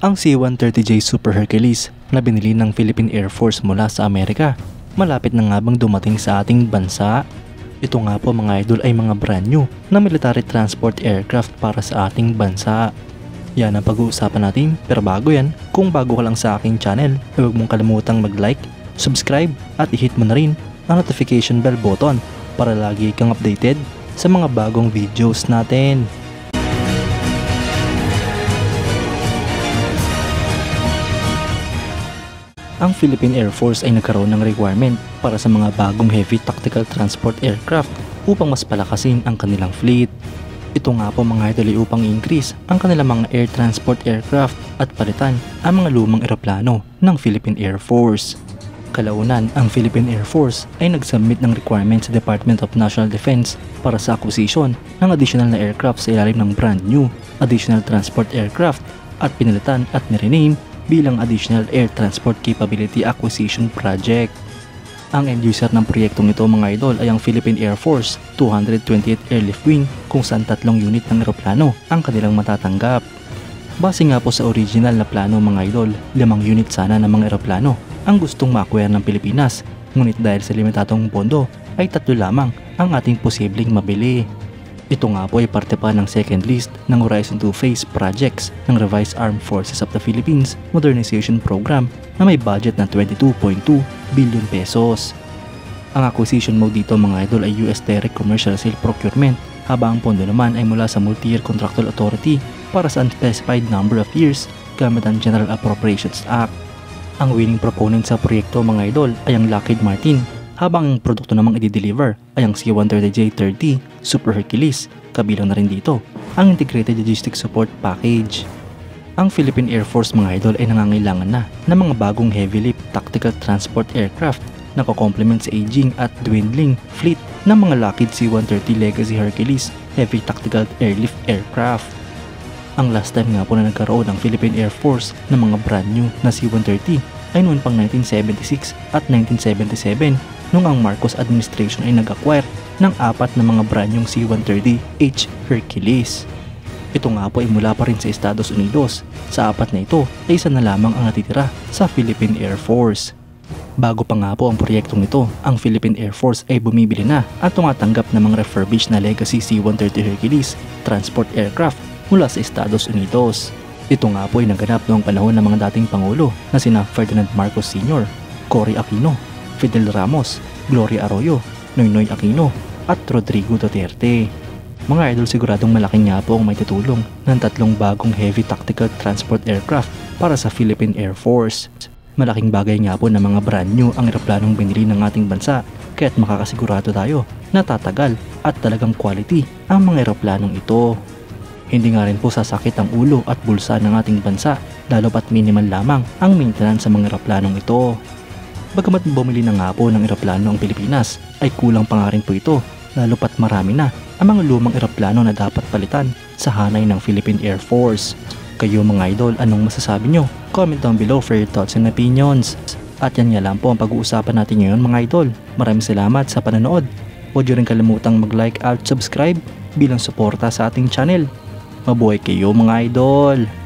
ang C-130J Super Hercules na binili ng Philippine Air Force mula sa Amerika. Malapit na nga bang dumating sa ating bansa? Ito nga po mga idol ay mga brand new na military transport aircraft para sa ating bansa. Yan ang pag-uusapan natin, pero bago yan, kung bago ka lang sa aking channel, huwag mong kalimutang mag-like, subscribe at i-hit mo na rin ang notification bell button para lagi kang updated sa mga bagong videos natin. Ang Philippine Air Force ay nagkaroon ng requirement para sa mga bagong heavy tactical transport aircraft upang mas palakasin ang kanilang fleet. Ito nga po mga idol ay upang i-increase ang kanilang mga air transport aircraft at palitan ang mga lumang eroplano ng Philippine Air Force. Kalaunan, ang Philippine Air Force ay nag-submit ng requirement sa Department of National Defense para sa acquisition ng additional na aircraft sa ilalim ng brand new additional transport aircraft at pinalitan at nirename bilang Additional Air Transport Capability Acquisition Project. Ang end user ng proyektong ito mga idol ay ang Philippine Air Force 228th Airlift Wing kung saan 3 unit ng eroplano ang kanilang matatanggap. Base nga po sa original na plano mga idol, 5 unit sana ng mga eroplano ang gustong ma-acquire ng Pilipinas, ngunit dahil sa limitadong pondo ay 3 lamang ang ating posibleng mabili. Ito nga po ay parte pa ng second list ng Horizon 2 Phase Projects ng Revised Armed Forces of the Philippines Modernization Program na may budget na 22.2 billion pesos. Ang acquisition mode dito mga idol ay US Direct Commercial Sale Procurement, habang ang pondo naman ay mula sa Multi-Year Contractual Authority para sa unspecified number of years gamit ang General Appropriations Act. Ang winning proponent sa proyekto mga idol ay ang Lockheed Martin, habang ang produkto namang i-deliver ay ang C-130J-30 Super Hercules. Kabilang na rin dito ang Integrated Logistics Support Package. Ang Philippine Air Force mga idol ay nangangailangan na ng mga bagong heavy lift tactical transport aircraft na ko-complement sa aging at dwindling fleet ng mga Lockheed C-130 Legacy Hercules Heavy Tactical Airlift Aircraft. Ang last time nga po na nagkaroon ng Philippine Air Force ng mga brand new na C-130 ay noon pang 1976 at 1977 nung ang Marcos administration ay nag-acquire ng 4 na mga brand yung C-130H Hercules. Ito nga po ay mula pa rin sa Estados Unidos. Sa 4 na ito ay isa na lamang ang natitira sa Philippine Air Force. Bago pa nga po ang proyektong ito, ang Philippine Air Force ay bumibili na at tumatanggap ng mga refurbished na Legacy C-130 Hercules transport aircraft mula sa Estados Unidos. Ito nga po ay naganap noong panahon ng mga dating Pangulo na sina Ferdinand Marcos Sr., Cory Aquino, Fidel Ramos, Gloria Arroyo, Noynoy Aquino at Rodrigo Duterte. Mga idol, siguradong malaking nga po ang may tutulong ng 3 bagong heavy tactical transport aircraft para sa Philippine Air Force. Malaking bagay nga po na mga brand new ang eroplanong binili ng ating bansa, kaya't makakasigurado tayo na tatagal at talagang quality ang mga eroplanong ito. Hindi nga rin po sasakit ang ulo at bulsa ng ating bansa, lalo pat minimal lamang ang maintenance sa mga eroplanong ito. Bagamat bumili na nga po ng eroplano ang Pilipinas, ay kulang pa nga rin po ito, lalo pat marami na ang mga lumang eroplano na dapat palitan sa hanay ng Philippine Air Force. Kayo mga idol, anong masasabi nyo? Comment down below for your thoughts and opinions. At yan nga lang po ang pag-uusapan natin ngayon mga idol. Maraming salamat sa panonood. Huwag nyo rin kalimutang mag-like at subscribe bilang suporta sa ating channel. Mabuhay kayo mga idol!